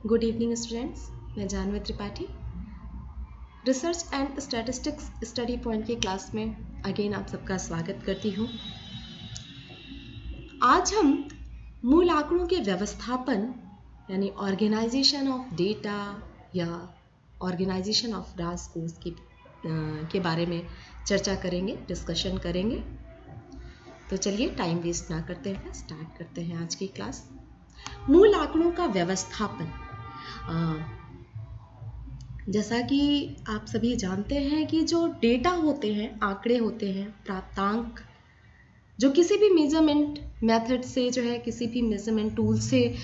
Good evening students, मैं Janvi Tripathi research and statistics study point की class में अगेन आप सबका स्वागत करती हूँ। आज हम मूल आंकड़ों के व्यवस्थापन यानी ऑर्गेनाइजेशन ऑफ डेटा या ऑर्गेनाइजेशन ऑफ रॉ स्कोर्स के बारे में चर्चा करेंगे, डिस्कशन करेंगे। तो चलिए टाइम वेस्ट ना करते हैं, स्टार्ट करते हैं आज की क्लास। मूल आंकड़ों का व्यवस्थापन। जैसा कि आप सभी जानते हैं कि जो डेटा होते हैं, आंकड़े होते हैं, प्राप्तांक, जो किसी भी मेजरमेंट मेथड से जो है, किसी भी मेजरमेंट टूल से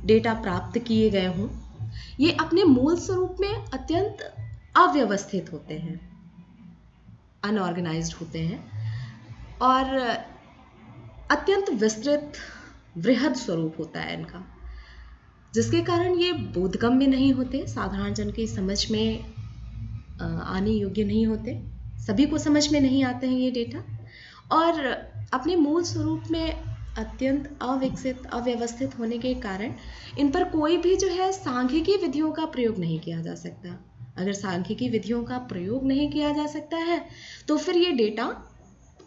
डेटा प्राप्त किए गए हों, ये अपने मूल स्वरूप में अत्यंत अव्यवस्थित होते हैं, अनऑर्गेनाइज्ड होते हैं और अत्यंत विस्तृत वृहद स्वरूप होता है इनका, जिसके कारण ये बोधगम्य नहीं होते, साधारण जन की समझ में आने योग्य नहीं होते, सभी को समझ में नहीं आते हैं ये डेटा, और अपने मूल स्वरूप में अत्यंत अविकसित, अव्यवस्थित होने के कारण इन पर कोई भी जो है सांख्यिकी विधियों का प्रयोग नहीं किया जा सकता। अगर सांख्यिकी विधियों का प्रयोग नहीं किया जा सकता है तो फिर ये डेटा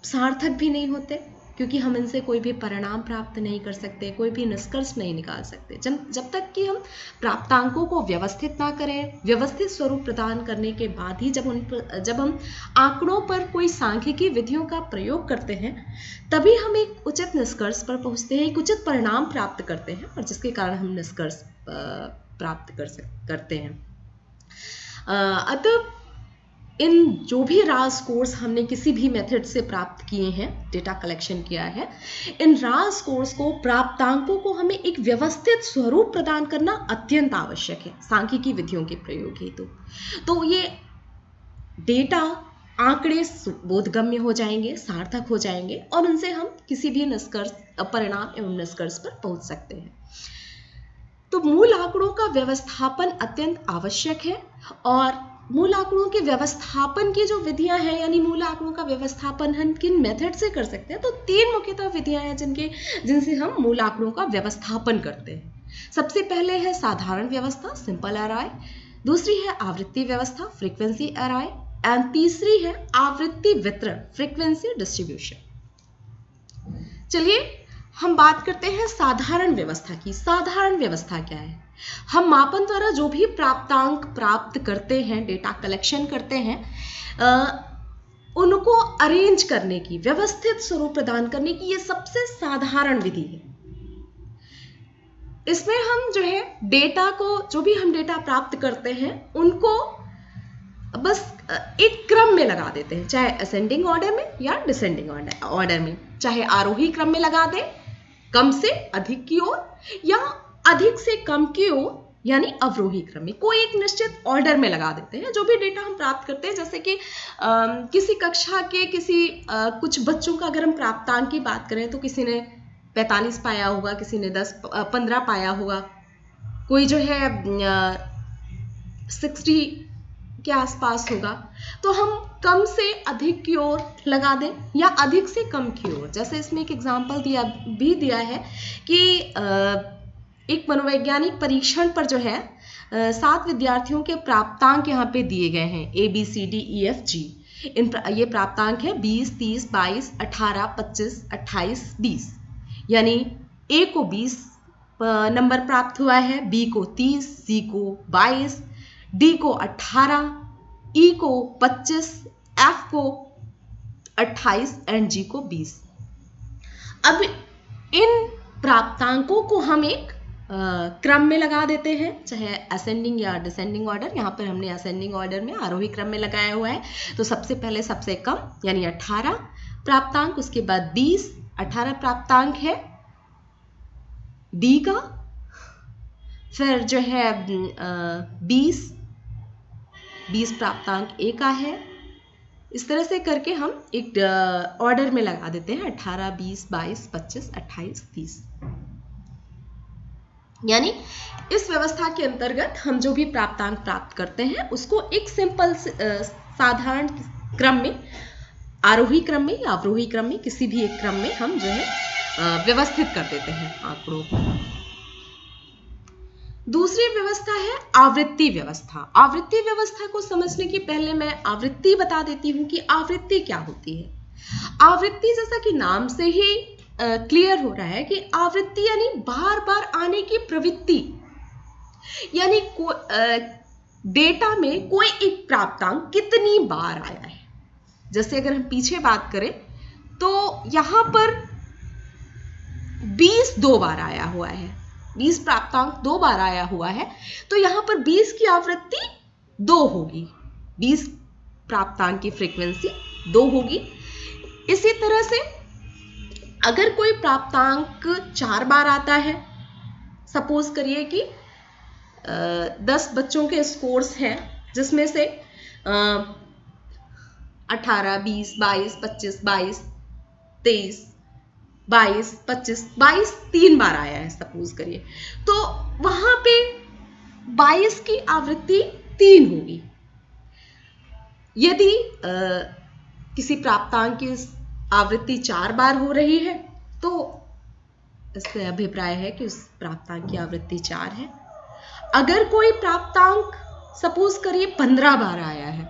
सार्थक भी नहीं होते, क्योंकि हम इनसे कोई भी परिणाम प्राप्त नहीं कर सकते, कोई भी निष्कर्ष नहीं निकाल सकते। जब तक कि हम प्राप्तांकों को व्यवस्थित ना करें, व्यवस्थित स्वरूप प्रदान करने के बाद ही जब हम आंकड़ों पर कोई सांख्यिकी विधियों का प्रयोग करते हैं, तभी हम एक उचित निष्कर्ष पर पहुंचते हैं, एक उचित परिणाम प्राप्त करते हैं, और जिसके कारण हम निष्कर्ष प्राप्त करते हैं। अतः इन जो भी रॉ स्कोर्स हमने किसी भी मेथड से प्राप्त किए हैं, डेटा कलेक्शन किया है, इन रॉ स्कोर्स को, प्राप्तांकों को हमें एक व्यवस्थित स्वरूप प्रदान करना अत्यंत आवश्यक है सांख्यिकी विधियों के प्रयोग हेतु। तो ये डेटा, आंकड़े बोधगम्य हो जाएंगे, सार्थक हो जाएंगे, और उनसे हम किसी भी निष्कर्ष, परिणाम एवं निष्कर्ष पर पहुंच सकते हैं। तो मूल आंकड़ों का व्यवस्थापन अत्यंत आवश्यक है, और मूल आंकड़ों के व्यवस्थापन की जो विधियां हैं, यानी मूल आंकड़ों का व्यवस्थापन हम किन मेथड से कर सकते हैं, तो 3 मुख्यतः विधियां हैं जिनसे हम मूल आंकड़ों का व्यवस्थापन करते हैं। सबसे पहले है साधारण व्यवस्था, सिंपल अराय, दूसरी है आवृत्ति व्यवस्था, फ्रीक्वेंसी अराय, एंड तीसरी है आवृत्ति वितरण, फ्रीक्वेंसी डिस्ट्रीब्यूशन। चलिए हम बात करते हैं साधारण व्यवस्था की। साधारण व्यवस्था क्या है? हम मापन द्वारा जो भी प्राप्तांक प्राप्त करते हैं, डेटा कलेक्शन करते हैं, उनको अरेंज करने की, व्यवस्थित स्वरूप प्रदान करने की ये सबसे साधारण विधि है। इसमें हम जो है डेटा को, जो भी हम डेटा प्राप्त करते हैं, उनको बस एक क्रम में लगा देते हैं, चाहे असेंडिंग ऑर्डर में या डिसेंडिंग ऑर्डर में, चाहे आरोही क्रम में लगा दें, कम से अधिक की ओर, या अधिक से कम की ओर यानी अवरोही क्रम में, कोई एक निश्चित ऑर्डर में लगा देते हैं। जो भी डेटा हम प्राप्त करते हैं, जैसे कि किसी कक्षा के कुछ बच्चों का अगर हम प्राप्तांक की बात करें, तो किसी ने 45 पाया होगा, किसी ने 15 पाया होगा, कोई जो है 60 के आसपास होगा। तो हम कम से अधिक की ओर लगा दें या अधिक से कम की ओर। जैसे इसमें एक एग्जाम्पल दिया है कि एक मनोवैज्ञानिक परीक्षण पर जो है 7 विद्यार्थियों के प्राप्तांक यहाँ पे दिए गए हैं, ABCDEFG। ये प्राप्तांक है 20, 30, 22, 18, 25, 28, 20। यानी A को 20 नंबर प्राप्त हुआ है, B को 30, C को 22, D को 18, E को 25, F को 28 एंड G को 20। अब इन प्राप्तांकों को हम एक क्रम में लगा देते हैं, चाहे असेंडिंग या डिसेंडिंग ऑर्डर। यहाँ पर हमने असेंडिंग ऑर्डर में, आरोही क्रम में लगाया हुआ है। तो सबसे पहले सबसे कम यानी 18 प्राप्तांक, उसके बाद 20, 18 प्राप्तांक है D का, फिर जो है 20 प्राप्तांक A का है। इस तरह से करके हम एक ऑर्डर में लगा देते हैं, 18, 20, 22, 25, 28, 30। यानी इस व्यवस्था के अंतर्गत हम जो भी प्राप्तांक प्राप्त करते हैं, उसको एक सिंपल साधारण क्रम में, आरोही क्रम में या अवरोही क्रम में, किसी भी एक क्रम में हम जो है व्यवस्थित कर देते हैं आंकड़ों को। दूसरी व्यवस्था है आवृत्ति व्यवस्था। आवृत्ति व्यवस्था को समझने के पहले मैं आवृत्ति बता देती हूँ कि आवृत्ति क्या होती है। आवृत्ति जैसा कि नाम से ही क्लियर हो रहा है कि आवृत्ति यानी बार बार आने की प्रवृत्ति, यानी डेटा में कोई एक प्राप्तांक कितनी बार आया है। जैसे अगर हम पीछे बात करें तो यहां पर 20 दो बार आया हुआ है, 20 प्राप्तांक 2 बार आया हुआ है, तो यहां पर 20 की आवृत्ति 2 होगी, 20 प्राप्तांक की फ्रीक्वेंसी 2 होगी। इसी तरह से अगर कोई प्राप्तांक 4 बार आता है, सपोज करिए कि 10 बच्चों के स्कोर्स हैं जिसमें से 18, 20, 22, 25, 22, 23, 22, 25, 22 3 बार आया है सपोज करिए, तो वहां पे 22 की आवृत्ति 3 होगी। यदि किसी प्राप्तांक की आवृत्ति 4 बार हो रही है तो इससे अभिप्राय है कि उस प्राप्तांक की आवृत्ति 4 है। अगर कोई प्राप्तांक सपोज करिए 15 बार आया है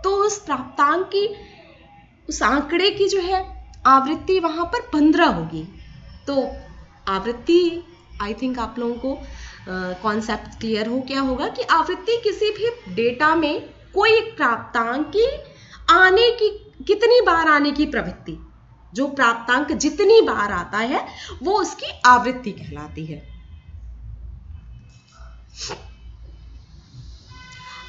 तो उस प्राप्तांक की, उस आंकड़े की जो है आवृत्ति वहां पर 15 होगी। तो आवृत्ति, आई थिंक आप लोगों को कॉन्सेप्ट क्लियर हो गया होगा कि आवृत्ति किसी भी डेटा में कोई एक प्राप्तांक की आने की, कितनी बार आने की प्रवृत्ति, जो प्राप्तांक जितनी बार आता है वो उसकी आवृत्ति कहलाती है।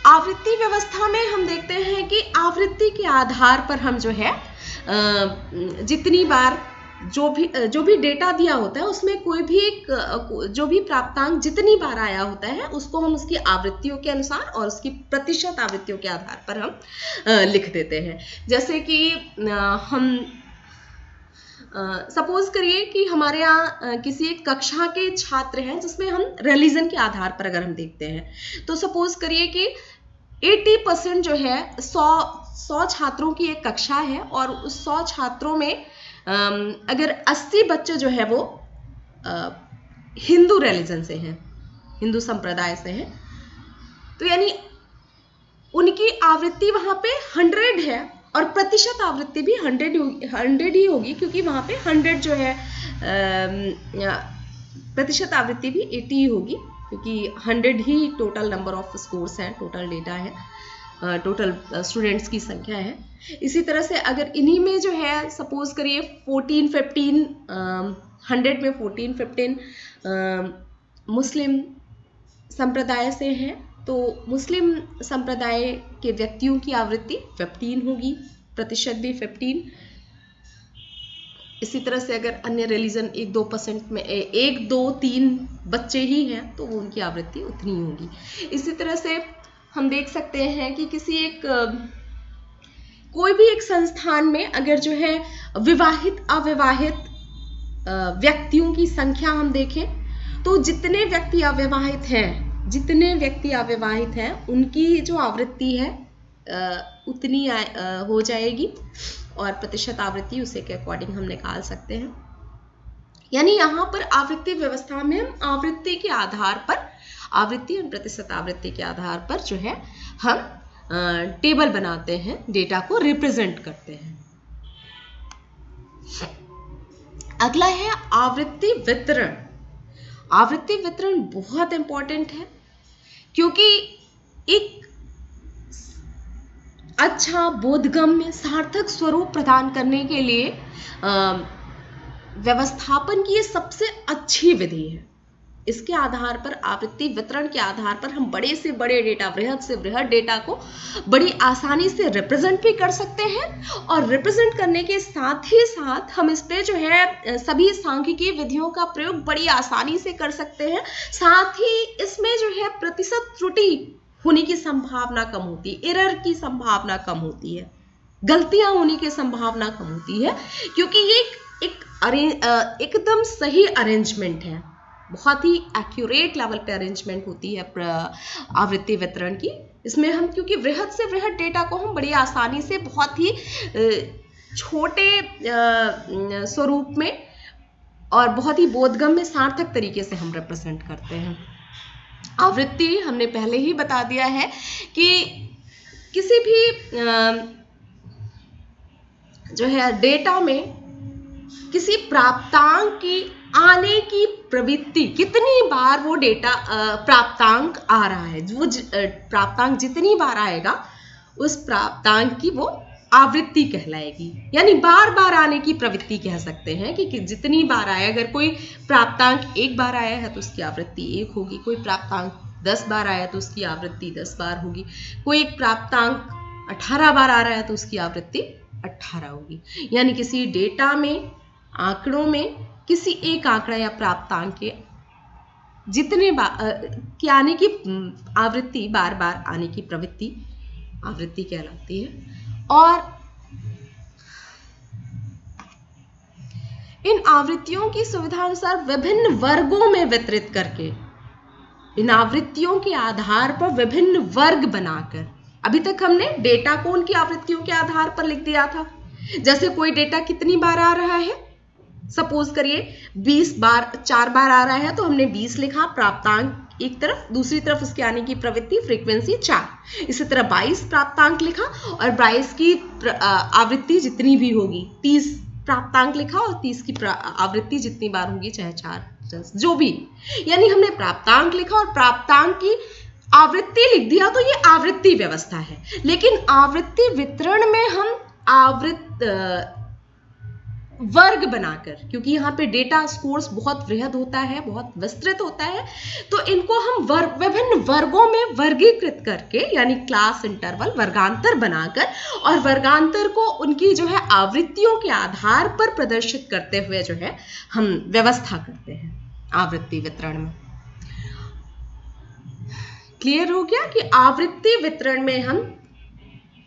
आवृत्ति व्यवस्था में हम देखते हैं कि आवृत्ति के आधार पर हम जो है जितनी बार जो भी डेटा दिया होता है उसमें कोई भी एक जो भी प्राप्तांक जितनी बार आया होता है उसको हम उसकी आवृत्तियों के अनुसार और उसकी प्रतिशत आवृत्तियों के आधार पर हम लिख देते हैं। जैसे कि हम सपोज करिए कि हमारे यहाँ किसी एक कक्षा के छात्र हैं जिसमें हम रिलीजन के आधार पर अगर हम देखते हैं तो सपोज करिए कि 80% जो है 100 छात्रों की एक कक्षा है और उस 100 छात्रों में अगर 80 बच्चे जो है वो हिंदू रिलीजन से हैं, हिंदू संप्रदाय से हैं, तो यानी उनकी आवृत्ति वहां पे 100 है और प्रतिशत आवृत्ति भी 100 ही होगी, क्योंकि वहां पे 100 जो है प्रतिशत आवृत्ति भी 80 ही होगी, क्योंकि 100 ही टोटल नंबर ऑफ स्कोर्स हैं, टोटल डेटा है, टोटल स्टूडेंट्स की संख्या है। इसी तरह से अगर इन्हीं में जो है सपोज करिए 14-15 100 में 14-15 मुस्लिम संप्रदाय से हैं, तो मुस्लिम संप्रदाय के व्यक्तियों की आवृत्ति 15 होगी, प्रतिशत भी 15। इसी तरह से अगर अन्य रिलीजन 1-2% में 1-2-3 बच्चे ही हैं तो वो उनकी आवृत्ति उतनी होगी। इसी तरह से हम देख सकते हैं कि किसी एक कोई भी एक संस्थान में अगर जो है विवाहित अविवाहित व्यक्तियों की संख्या हम देखें तो जितने व्यक्ति अविवाहित हैं उनकी जो आवृत्ति है उतनी हो जाएगी और प्रतिशत आवृत्ति उसे के अकॉर्डिंग हम निकाल सकते हैं। यानी यहाँ पर आवृत्ति व्यवस्था में हम आवृत्ति के आधार पर, आवृत्ति और प्रतिशत आवृत्ति के आधार पर जो है हम टेबल बनाते हैं, डेटा को रिप्रेजेंट करते हैं। अगला है आवृत्ति वितरण। आवृत्ति वितरण बहुत इंपॉर्टेंट है क्योंकि एक अच्छा बोधगम्य सार्थक स्वरूप प्रदान करने के लिए व्यवस्थापन की ये सबसे अच्छी विधि है। इसके आधार पर, आवृत्ति वितरण के आधार पर हम बड़े से बड़े डेटा, वृहद से वृहद डेटा को बड़ी आसानी से रिप्रेजेंट भी कर सकते हैं और रिप्रेजेंट करने के साथ ही साथ हम इस पे जो है सभी सांख्यिकीय विधियों का प्रयोग बड़ी आसानी से कर सकते हैं। साथ ही इसमें जो है प्रतिशत त्रुटि होने की संभावना कम होती है, एरर की संभावना कम होती है, गलतियां होने की संभावना कम होती है, क्योंकि ये एकदम सही अरेंजमेंट है, बहुत ही एक्यूरेट लेवल पे अरेंजमेंट होती है आवृत्ति वितरण की। इसमें हम क्योंकि वृहद से वृहद डेटा को हम बड़ी आसानी से बहुत ही छोटे स्वरूप में और बहुत ही बोधगम्य सार्थक तरीके से हम रिप्रेजेंट करते हैं। आवृत्ति हमने पहले ही बता दिया है कि किसी भी जो है डेटा में किसी प्राप्तांक की आने की प्रवृत्ति, कितनी बार वो डेटा प्राप्तांक आ रहा है, वो प्राप्तांक जितनी बार आएगा उस प्राप्तांक की वो आवृत्ति कहलाएगी। यानी बार बार आने की प्रवृत्ति कह सकते हैं कि जितनी बार आए, अगर कोई प्राप्तांक एक बार आया है तो उसकी आवृत्ति 1 होगी, कोई प्राप्तांक 10 बार आया तो उसकी आवृत्ति 10 बार होगी, कोई एक प्राप्तांक 18 बार आ रहा है तो उसकी आवृत्ति 18 होगी। यानी किसी डेटा में, आंकड़ों में किसी एक आंकड़ा या प्राप्तांक के जितने बार आने की आवृत्ति, बार बार आने की प्रवृत्ति आवृत्ति कहलाती है। और इन आवृत्तियों की सुविधानुसार विभिन्न वर्गों में वितरित करके, इन आवृत्तियों के आधार पर विभिन्न वर्ग बनाकर, अभी तक हमने डेटा को उनकी आवृत्तियों के आधार पर लिख दिया था। जैसे कोई डेटा कितनी बार आ रहा है, सपोज करिए 20 बार, 4 बार आ रहा है तो हमने 20 लिखा, प्राप्तांक एक तरफ, दूसरी तरफ उसके आने की प्रवृत्ति फ्रीक्वेंसी 4। इसी तरह 22 प्राप्तांक लिखा और 22 की आवृत्ति जितनी भी होगी, 30 प्राप्तांक लिखा और 30 की आवृत्ति जितनी बार होगी, चाहे 4 जो भी, यानी हमने प्राप्तांक लिखा और प्राप्तांक की आवृत्ति लिख दिया, तो ये आवृत्ति व्यवस्था है। लेकिन आवृत्ति वितरण में हम वर्ग बनाकर, क्योंकि यहाँ पे डेटा स्कोर्स बहुत वृहद होता है, बहुत विस्तृत होता है, तो इनको हम विभिन्न वर्गों में वर्गीकृत करके, यानी क्लास इंटरवल, वर्गांतर बनाकर, और वर्गांतर को उनकी जो है आवृत्तियों के आधार पर प्रदर्शित करते हुए जो है हम व्यवस्था करते हैं आवृत्ति वितरण में। क्लियर हो गया कि आवृत्ति वितरण में हम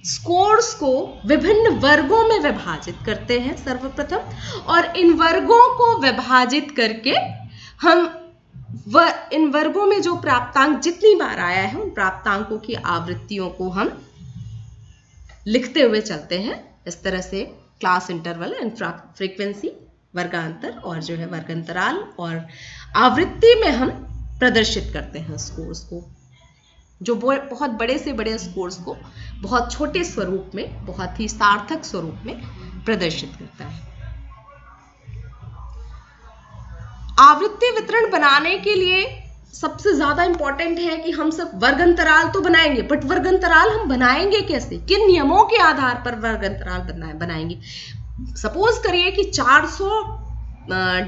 स्कोर्स को विभिन्न वर्गों में विभाजित करते हैं सर्वप्रथम, और इन वर्गों को विभाजित करके हम इन वर्गों में जो प्राप्तांक जितनी बार आया है उन प्राप्तांकों की आवृत्तियों को हम लिखते हुए चलते हैं। इस तरह से क्लास इंटरवल एंड फ्रीक्वेंसी, वर्गांतर और जो है वर्गांतराल और आवृत्ति में हम प्रदर्शित करते हैं स्कोर्स को, जो बहुत बड़े से बड़े स्कोर्स को बहुत छोटे स्वरूप में, बहुत ही सार्थक स्वरूप में प्रदर्शित करता है। आवृत्ति वितरण बनाने के लिए सबसे ज्यादा इंपॉर्टेंट है कि हम सब वर्गांतराल तो बनाएंगे, बट वर्गांतराल हम बनाएंगे कैसे, किन नियमों के आधार पर वर्गांतराल बनाएंगे। सपोज करिए कि 400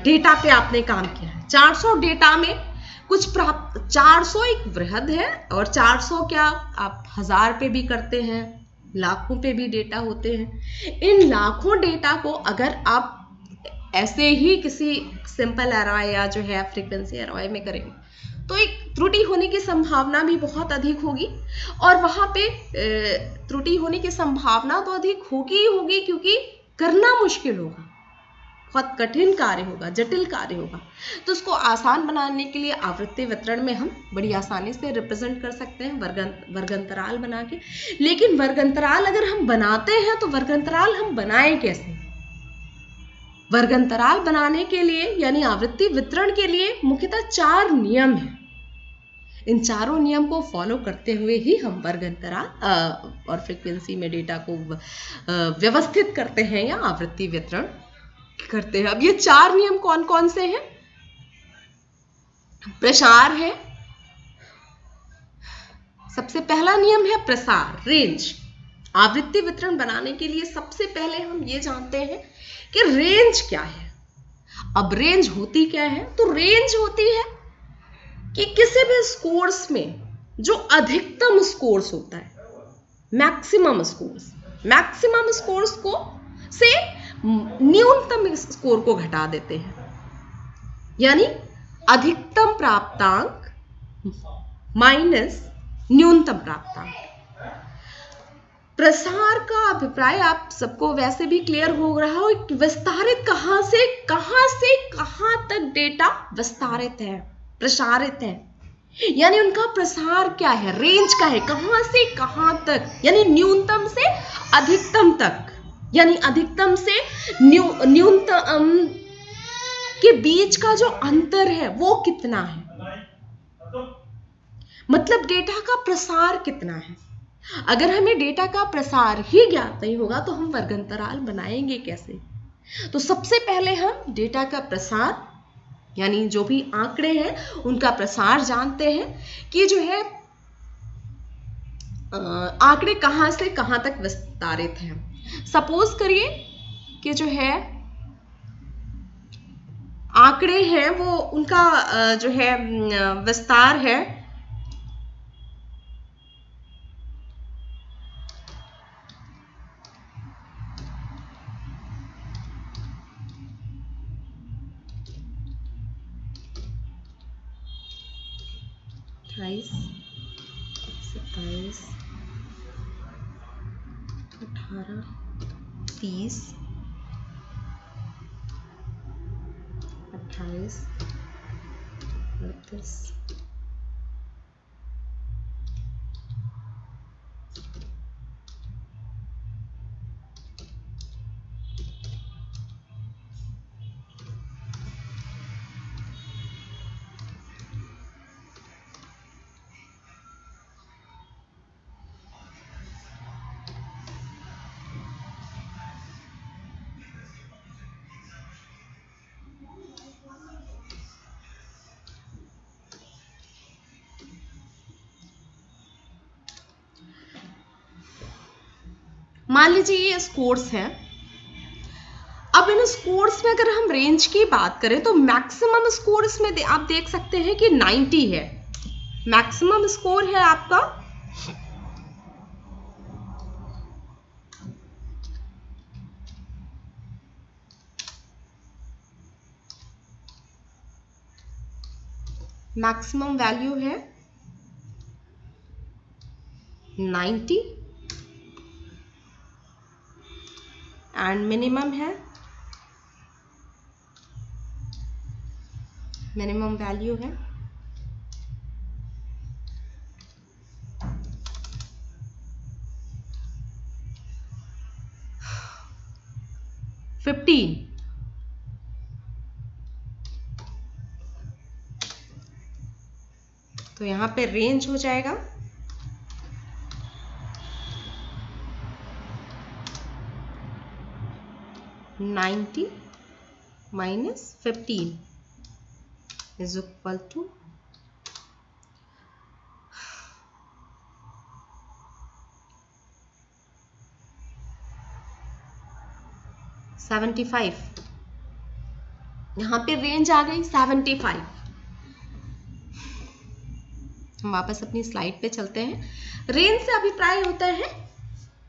डेटा पे आपने काम किया है, 400 डेटा में कुछ प्राप्त, 400 एक वृहद है, और 400 क्या आप 1000 पे भी करते हैं, लाखों पे भी डेटा होते हैं। इन लाखों डेटा को अगर आप ऐसे ही किसी सिंपल एरॉय या जो है फ्रीक्वेंसी एरॉय में करेंगे तो एक त्रुटि होने की संभावना भी बहुत अधिक होगी, और वहां पे त्रुटि होने की संभावना तो अधिक होगी ही होगी, क्योंकि करना मुश्किल होगा, बहुत कठिन कार्य होगा, जटिल कार्य होगा। तो उसको आसान बनाने के लिए आवृत्ति वितरण में हम बड़ी आसानी से रिप्रेजेंट कर सकते हैं वर्गांतराल बना के। लेकिन वर्गांतराल अगर हम बनाते हैं तो वर्गांतराल हम बनाएं कैसे? वर्गांतराल बनाने के लिए यानी आवृत्ति वितरण के लिए मुख्यतः 4 नियम हैं। इन चारों नियम को फॉलो करते हुए ही हम वर्गांतराल और फ्रीक्वेंसी में डेटा को व्यवस्थित करते हैं या आवृत्ति वितरण करते हैं। अब ये 4 नियम कौन कौन से हैं? प्रसार है, सबसे पहला नियम है प्रसार, रेंज। आवृत्ति वितरण बनाने के लिए सबसे पहले हम ये जानते हैं कि रेंज क्या है। अब रेंज होती क्या है? तो रेंज होती है कि किसी भी स्कोर्स में जो अधिकतम स्कोर्स होता है, मैक्सिमम स्कोर्स को से न्यूनतम स्कोर को घटा देते हैं, यानी अधिकतम प्राप्तांक माइनस न्यूनतम प्राप्तांक। प्रसार का अभिप्राय आप सबको वैसे भी क्लियर हो रहा हो कि विस्तारित कहां से कहां तक डेटा विस्तारित है, प्रसारित है, यानी उनका प्रसार क्या है, रेंज का है, कहां से कहां तक, यानी न्यूनतम से अधिकतम तक, यानी अधिकतम से न्यूनतम के बीच का जो अंतर है वो कितना है। मतलब डेटा का प्रसार कितना है। अगर हमें डेटा का प्रसार ही ज्ञात नहीं होगा तो हम वर्गांतराल बनाएंगे कैसे। तो सबसे पहले हम डेटा का प्रसार यानी जो भी आंकड़े हैं उनका प्रसार जानते हैं कि जो है आंकड़े कहां से कहां तक विस्तारित हैं। सपोज करिए कि जो है आंकड़े हैं वो उनका जो है विस्तार है 28, 27, 18, 30, 28, 29। मान लीजिए ये स्कोर्स हैं। अब इन स्कोर्स में अगर हम रेंज की बात करें तो मैक्सिमम स्कोर इसमें आप देख सकते हैं कि 90 है। मैक्सिमम स्कोर है आपका 90 एंड मिनिमम वैल्यू है 15। तो यहां पे रेंज हो जाएगा 90 minus 15 is equal to 75। यहां पे रेंज आ गई 75। हम वापस अपनी स्लाइड पे चलते हैं। रेंज से अभिप्राय होता है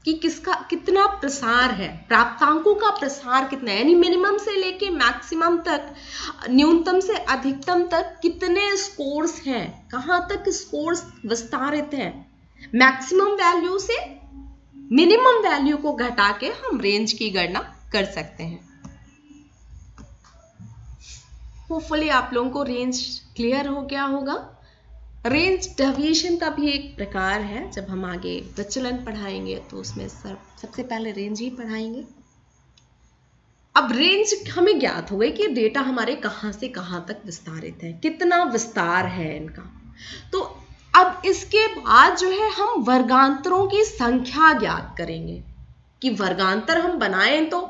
कि किसका कितना प्रसार है, प्राप्तांकों का प्रसार कितना है, यानी मिनिमम से लेके मैक्सिमम तक, न्यूनतम से अधिकतम तक कितने स्कोर्स हैं, कहां तक स्कोर्स विस्तारित हैं। मैक्सिमम वैल्यू से मिनिमम वैल्यू को घटा के हम रेंज की गणना कर सकते हैं। होपफुली आप लोगों को रेंज क्लियर हो गया होगा। रेंज डेविएशन का भी एक प्रकार है। जब हम आगे विचलन पढ़ाएंगे तो उसमें सबसे पहले रेंज ही पढ़ाएंगे। अब रेंज हमें ज्ञात हो गई कि डेटा हमारे कहां से कहां तक विस्तारित है, कितना विस्तार है इनका। तो अब इसके बाद जो है हम वर्गांतरों की संख्या ज्ञात करेंगे कि वर्गांतर हम बनाएं तो,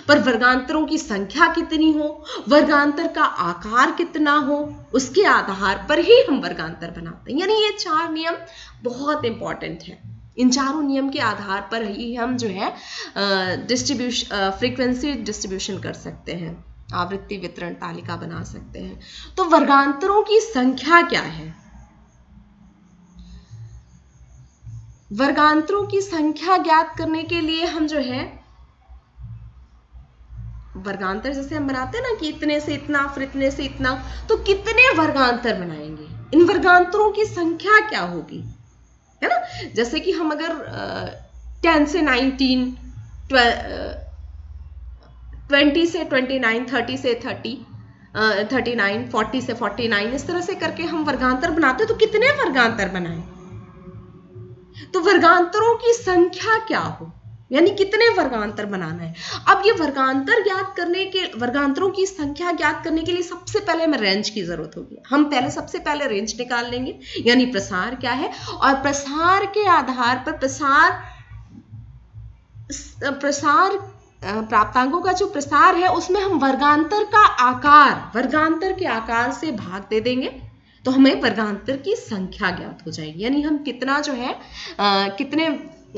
पर वर्गांतरों की संख्या कितनी हो, वर्गांतर का आकार कितना हो, उसके आधार पर ही हम वर्गांतर बनाते हैं। यानी ये 4 नियम बहुत इंपॉर्टेंट है। इन चारों नियम के आधार पर ही हम जो है फ्रीक्वेंसी डिस्ट्रीब्यूशन कर सकते हैं, आवृत्ति वितरण तालिका बना सकते हैं। तो वर्गांतरों की संख्या क्या है? वर्गांतरों की संख्या ज्ञात करने के लिए हम जो है वर्गांतर जैसे हम बनाते हैं ना कि इतने से इतना फिर इतने से इतना, तो कितने वर्गांतर बनाएंगे, इन वर्गांतरों की संख्या क्या होगी, है ना। जैसे कि हम अगर 10 से 19, 20 से 29, 30 से 30, 39, 40 से 49, इस तरह से करके हम वर्गांतर बनाते हैं। तो कितने वर्गांतर बनाएं, तो वर्गांतरों की संख्या क्या हो, यानी कितने वर्गांतर बनाना है। अब ये वर्गांतरों की संख्या ज्ञात करने के लिए सबसे पहले हमें रेंज की जरूरत होगी। हम सबसे पहले रेंज निकाल लेंगे, यानी प्रसार क्या है, और प्रसार के आधार पर प्रसार प्राप्तांकों का जो प्रसार है उसमें हम वर्गांतर के आकार से भाग दे देंगे तो हमें वर्गांतर की संख्या ज्ञात हो जाएगी। यानी हम कितना जो है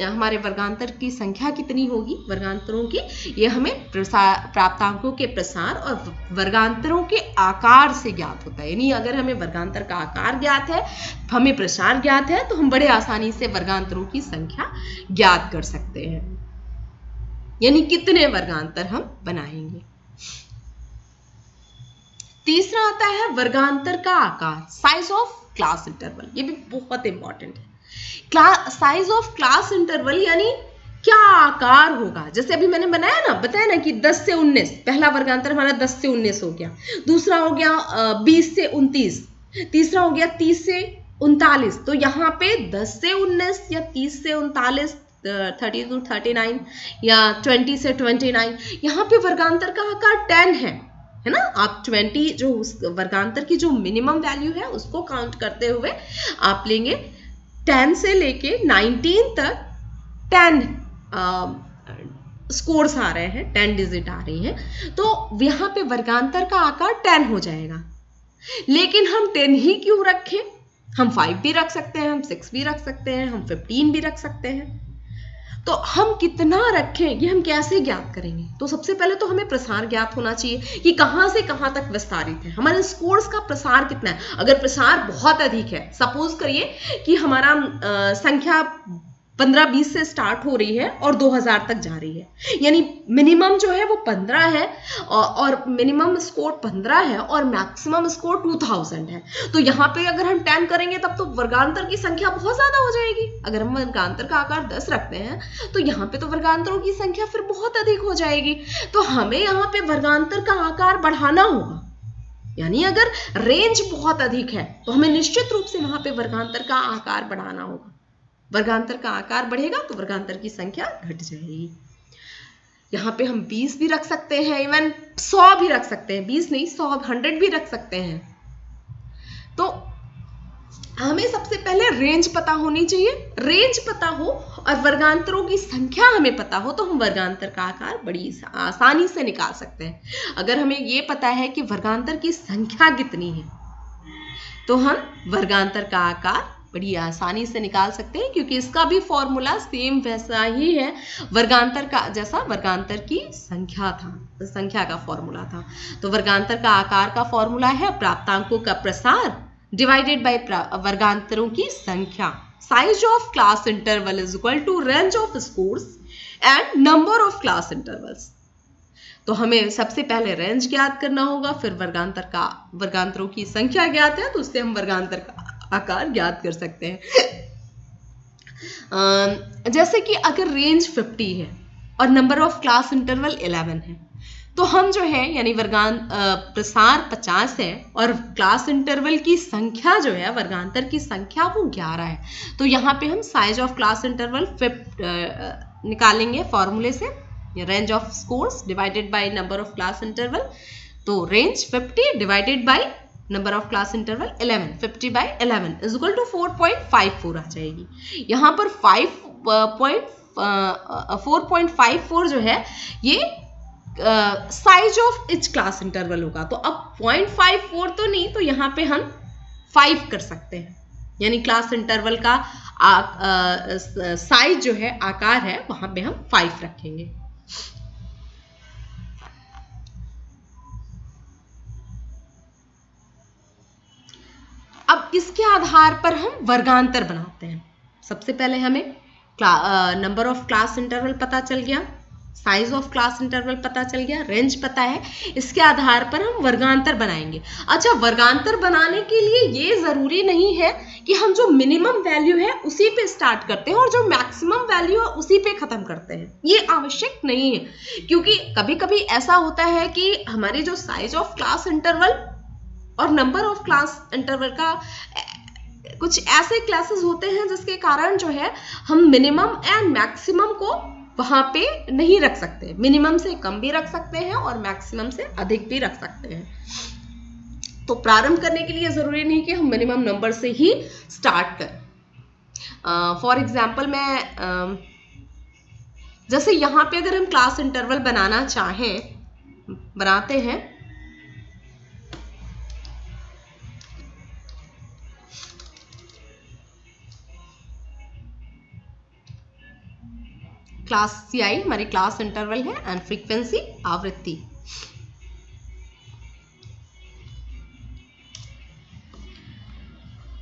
हमारे वर्गांतर की संख्या कितनी होगी वर्गांतरों की, ये हमें प्राप्तांकों के प्रसार और वर्गांतरों के आकार से ज्ञात होता है। यानी अगर हमें वर्गांतर का आकार ज्ञात है, हमें प्रसार ज्ञात है, तो हम बड़े आसानी से वर्गांतरों की संख्या ज्ञात कर सकते हैं, यानी कितने वर्गांतर हम बनाएंगे। तीसरा आता है वर्गांतर का आकार, साइज ऑफ क्लास इंटरवल। ये भी बहुत इंपॉर्टेंट है। साइज ऑफ क्लास इंटरवल यानी क्या आकार होगा। जैसे अभी मैंने बताया ना कि 10 से 19, पहला वर्गांतर हमारा 10 से 19 हो गया, दूसरा हो गया 20 से 29, तीसरा हो गया 30 से 39। तो यहाँ पे 10 से 19 या 30 से 39, 30 to 39 या 20 से 29, यहाँ पे वर्गांतर का आकार 10 है ना। आप 20 जो वर्गांतर की जो मिनिमम वैल्यू है उसको काउंट करते हुए आप लेंगे 10 से लेके 19 तक 10 स्कोर्स आ रहे हैं, 10 डिजिट आ रही हैं, तो यहाँ पे वर्गांतर का आकार 10 हो जाएगा। लेकिन हम 10 ही क्यों रखें, हम 5 भी रख सकते हैं, हम 6 भी रख सकते हैं, हम 15 भी रख सकते हैं। तो हम कितना रखें ये हम कैसे ज्ञात करेंगे। तो सबसे पहले तो हमें प्रसार ज्ञात होना चाहिए कि कहां से कहां तक विस्तारित है, हमारे स्कोर्स का प्रसार कितना है। अगर प्रसार बहुत अधिक है, सपोज करिए कि हमारा संख्या 15-20 से स्टार्ट हो रही है और 2000 तक जा रही है, यानी मिनिमम जो है वो 15 है और मिनिमम स्कोर 15 है और मैक्सिमम स्कोर 2000 है। तो यहाँ पे अगर हम 10 करेंगे तब तो वर्गांतर की संख्या बहुत ज्यादा हो जाएगी। अगर हम वर्गांतर का आकार 10 रखते हैं तो यहाँ पे तो वर्गांतरों की संख्या फिर बहुत अधिक हो जाएगी। तो हमें यहाँ पे वर्गांतर का आकार बढ़ाना होगा, यानी अगर रेंज बहुत अधिक है तो हमें निश्चित रूप से वहां पे वर्गांतर का आकार बढ़ाना होगा। वर्गांतर का आकार बढ़ेगा तो वर्गांतर की संख्या घट जाएगी। यहाँ पे हम 20 भी रख सकते हैं, इवन 100 भी रख सकते हैं, 20 नहीं 100, 100 भी रख सकते हैं। तो हमें सबसे पहले रेंज पता होनी चाहिए। रेंज पता हो और वर्गांतरों की संख्या हमें पता हो तो हम वर्गांतर का आकार बड़ी आसानी से निकाल सकते हैं। अगर हमें ये पता है कि वर्गांतर की संख्या कितनी है तो हम वर्गांतर का आकार बड़ी आसानी से निकाल सकते हैं, क्योंकि इसका भी फॉर्मूला सेम वैसा ही है वर्गांतर का, जैसा वर्गांतर की संख्या का फॉर्मूला था। तो वर्गांतर का आकार का फॉर्मूला है प्राप्तांकों का प्रसार डिवाइडेड बाय वर्गांतरों की संख्या। Size of class interval is equal to range of scores and number of class intervals. तो हमें सबसे पहले रेंज ज्ञात करना होगा, फिर वर्गांतरों की संख्या ज्ञात है तो उससे हम वर्गांतर का आकार ज्ञात कर सकते हैं। जैसे कि अगर रेंज 50 है और नंबर ऑफ क्लास इंटरवल 11 है तो हम जो है यानी प्रसार 50 है और क्लास इंटरवल की संख्या जो है वर्गांतर की संख्या वो 11 है। तो यहाँ पे हम साइज ऑफ क्लास इंटरवल निकालेंगे फॉर्मूले से, range of scores divided by number of class interval. तो range 50 divided by number of class interval 11, 50 by 11 is equal to 4.54 आ जाएगी। यहाँ पर 4.54 जो है ये size of each class interval होगा। तो अब 0.54 तो नहीं, तो यहाँ पे हम 5 कर सकते हैं, यानी क्लास इंटरवल का साइज जो है आकार है वहां पे हम 5 रखेंगे। अब इसके आधार पर हम वर्गांतर बनाते हैं। सबसे पहले हमें नंबर ऑफ क्लास इंटरवल पता चल गया, साइज ऑफ क्लास इंटरवल पता चल गया, रेंज पता है, इसके आधार पर हम वर्गांतर बनाएंगे। अच्छा, वर्गांतर बनाने के लिए ये जरूरी नहीं है कि हम जो मिनिमम वैल्यू है उसी पे स्टार्ट करते हैं और जो मैक्सिमम वैल्यू है उसी पे खत्म करते हैं, ये आवश्यक नहीं है। क्योंकि कभी कभी ऐसा होता है कि हमारी जो साइज ऑफ क्लास इंटरवल और नंबर ऑफ क्लास इंटरवल का कुछ ऐसे क्लासेस होते हैं जिसके कारण जो है हम मिनिमम एंड मैक्सिमम को वहां पे नहीं रख सकते, मिनिमम से कम भी रख सकते हैं और मैक्सिमम से अधिक भी रख सकते हैं। तो प्रारंभ करने के लिए जरूरी नहीं कि हम मिनिमम नंबर से ही स्टार्ट करें। फॉर एग्जाम्पल मैं जैसे यहाँ पे अगर हम क्लास इंटरवल बनाना चाहें, बनाते हैं, क्लास CI हमारी क्लास इंटरवल है एंड फ्रीक्वेंसी आवृत्ति।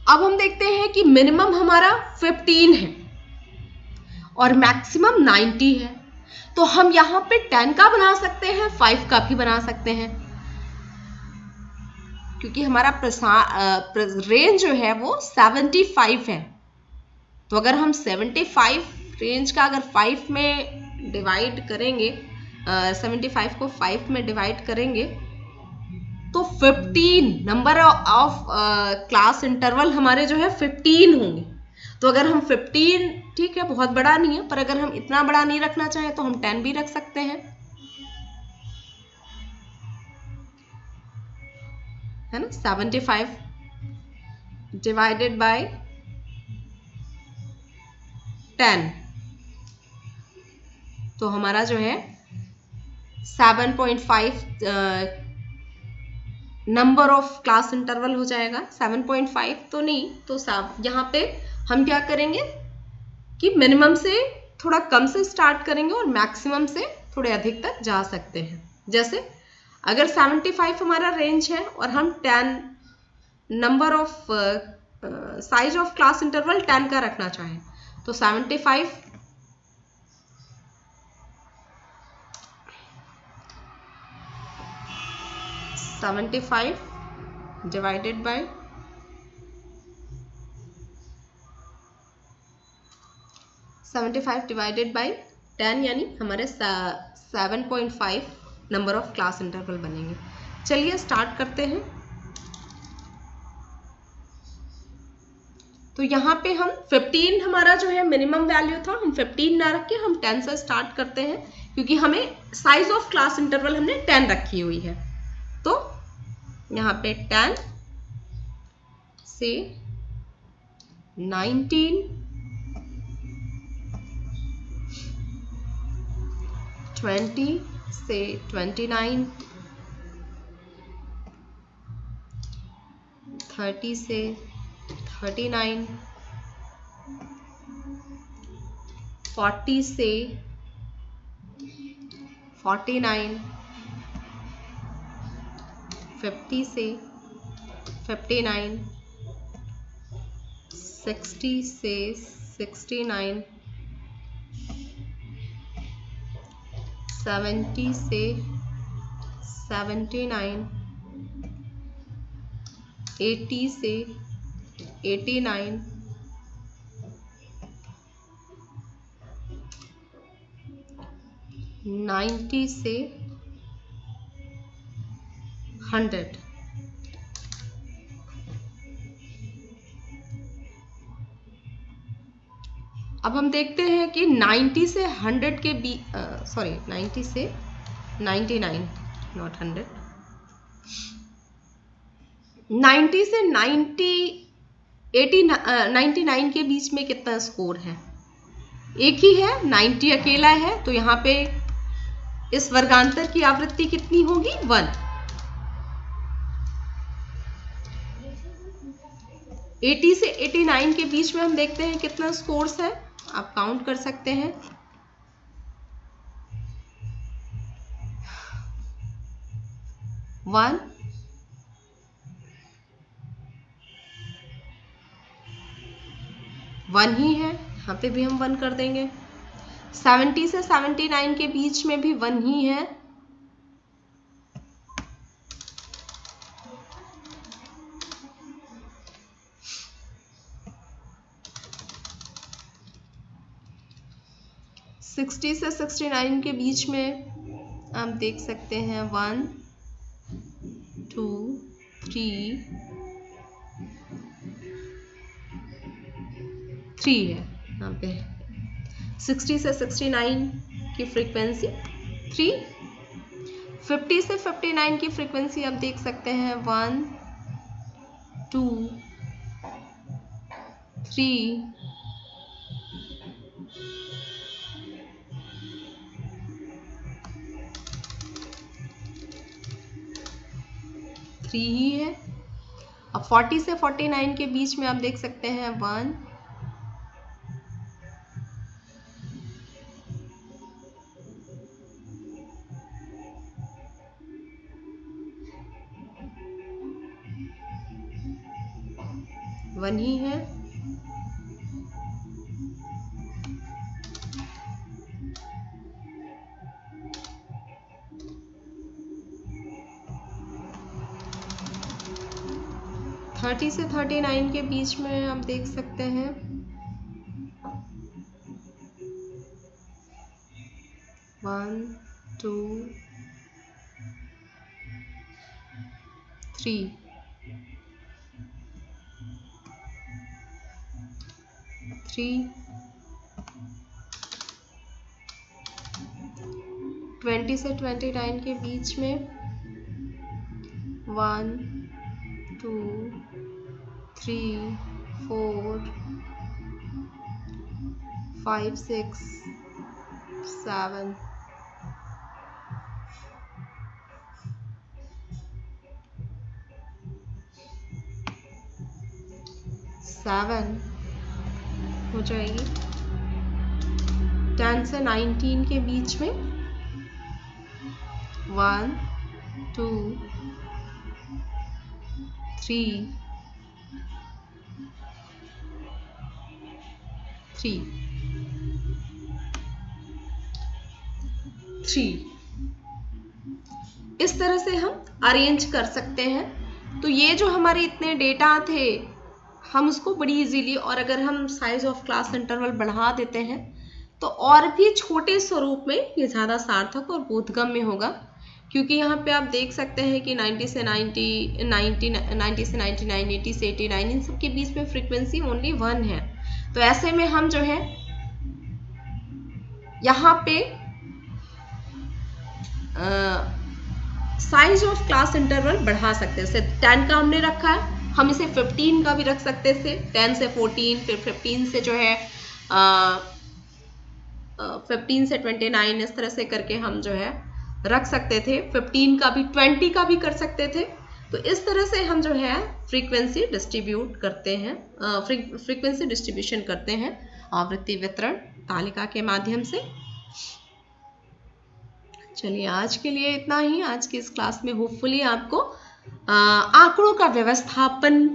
अब हम देखते हैं कि मिनिमम हमारा 15 है और मैक्सिमम 90 है, तो हम यहां पे 10 का बना सकते हैं, 5 का भी बना सकते हैं, क्योंकि हमारा रेंज जो है वो 75 है। तो अगर हम 75 रेंज का अगर 5 में डिवाइड करेंगे, 75 को 5 में डिवाइड करेंगे तो 15 नंबर ऑफ क्लास इंटरवल हमारे जो है 15 होंगे। तो अगर हम 15, ठीक है बहुत बड़ा नहीं है, पर अगर हम इतना बड़ा नहीं रखना चाहें तो हम 10 भी रख सकते हैं, है ना। 75 डिवाइडेड बाय 10, तो हमारा जो है 7.5 नंबर ऑफ क्लास इंटरवल हो जाएगा। 7.5 तो नहीं, तो यहाँ पे हम क्या करेंगे कि मिनिमम से थोड़ा कम से स्टार्ट करेंगे और मैक्सिमम से थोड़े अधिक तक जा सकते हैं। जैसे अगर 75 हमारा रेंज है और हम 10 number of size of class interval 10 का रखना चाहें, तो 75 डिवाइडेड बाय 75 डिवाइडेड बाय 10 यानी हमारे 7.5 नंबर ऑफ क्लास इंटरवल बनेंगे। चलिए स्टार्ट करते हैं। तो यहाँ पे हम 15 हमारा जो है मिनिमम वैल्यू था, हम 15 ना रख के हम 10 से स्टार्ट करते हैं, क्योंकि हमें साइज ऑफ क्लास इंटरवल हमने 10 रखी हुई है। तो यहाँ पे 10 से 19, 20 से 29, 30 से 39, 40 से 49, 50 से 59, 60 से 69, 70 से 79, 80 से 89, 90 से 100। अब हम देखते हैं कि 90 से 100 के बीच, 90 से 99, नॉट 100, 90 से 99 के बीच में कितना स्कोर है? एक ही है, 90 अकेला है, तो यहाँ पे इस वर्गांतर की आवृत्ति कितनी होगी? 1। 80 से 89 के बीच में हम देखते हैं कितना स्कोर्स है, आप काउंट कर सकते हैं। वन ही है, यहाँ पे भी हम 1 कर देंगे। 70 से 79 के बीच में भी 1 ही है। सिक्सटी से 69 के बीच में आप देख सकते हैं 1, 2, 3 है यहाँ पे। 60 से 69 की फ्रीक्वेंसी 3, 50 से 59 की फ्रीक्वेंसी आप देख सकते हैं 1 2 3 3 ही है। अब 40 से 49 के बीच में आप देख सकते हैं 1 1 ही है। थर्टी से 39 के बीच में आप देख सकते हैं 1 2 3 3 20 से 29 के बीच में 1 2 3 4 5 6 7 7 हो जाएगी। 10 से 19 के बीच में 1 2 3 3 3 इस तरह से हम अरेंज कर सकते हैं। तो ये जो हमारे इतने डेटा थे हम उसको बड़ी इजीली, और अगर हम साइज ऑफ क्लास इंटरवल बढ़ा देते हैं तो और भी छोटे स्वरूप में ये ज़्यादा सार्थक और बोधगम्य होगा, क्योंकि यहाँ पे आप देख सकते हैं कि 90 से 90 से 99, 80 से 89 इन सब के बीच में फ्रीक्वेंसी ओनली 1 है। तो ऐसे में हम जो है यहाँ पे साइज ऑफ क्लास इंटरवल बढ़ा सकते हैं। जैसे 10 का हमने रखा है, हम इसे 15 का भी रख सकते थे, 10 से 14, फिर 15 से जो है 15 से 29, इस तरह से करके हम जो है रख सकते थे। 15 का भी, 20 का भी कर सकते थे। तो इस तरह से हम जो है फ्रीक्वेंसी डिस्ट्रीब्यूट करते हैं, फ्रीक्वेंसी डिस्ट्रीब्यूशन करते हैं आवृत्ति वितरण तालिका के माध्यम से। चलिए आज के लिए इतना ही। आज की इस क्लास में होपफुली आपको आंकड़ों का व्यवस्थापन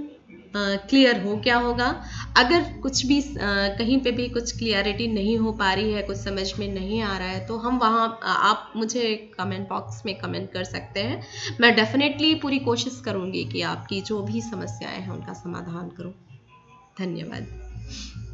क्लियर हो गया होगा। अगर कुछ भी कहीं पे भी कुछ क्लियरिटी नहीं हो पा रही है, कुछ समझ में नहीं आ रहा है, तो हम वहाँ आप मुझे कमेंट बॉक्स में कमेंट कर सकते हैं। मैं डेफिनेटली पूरी कोशिश करूँगी कि आपकी जो भी समस्याएं हैं उनका समाधान करूँ। धन्यवाद।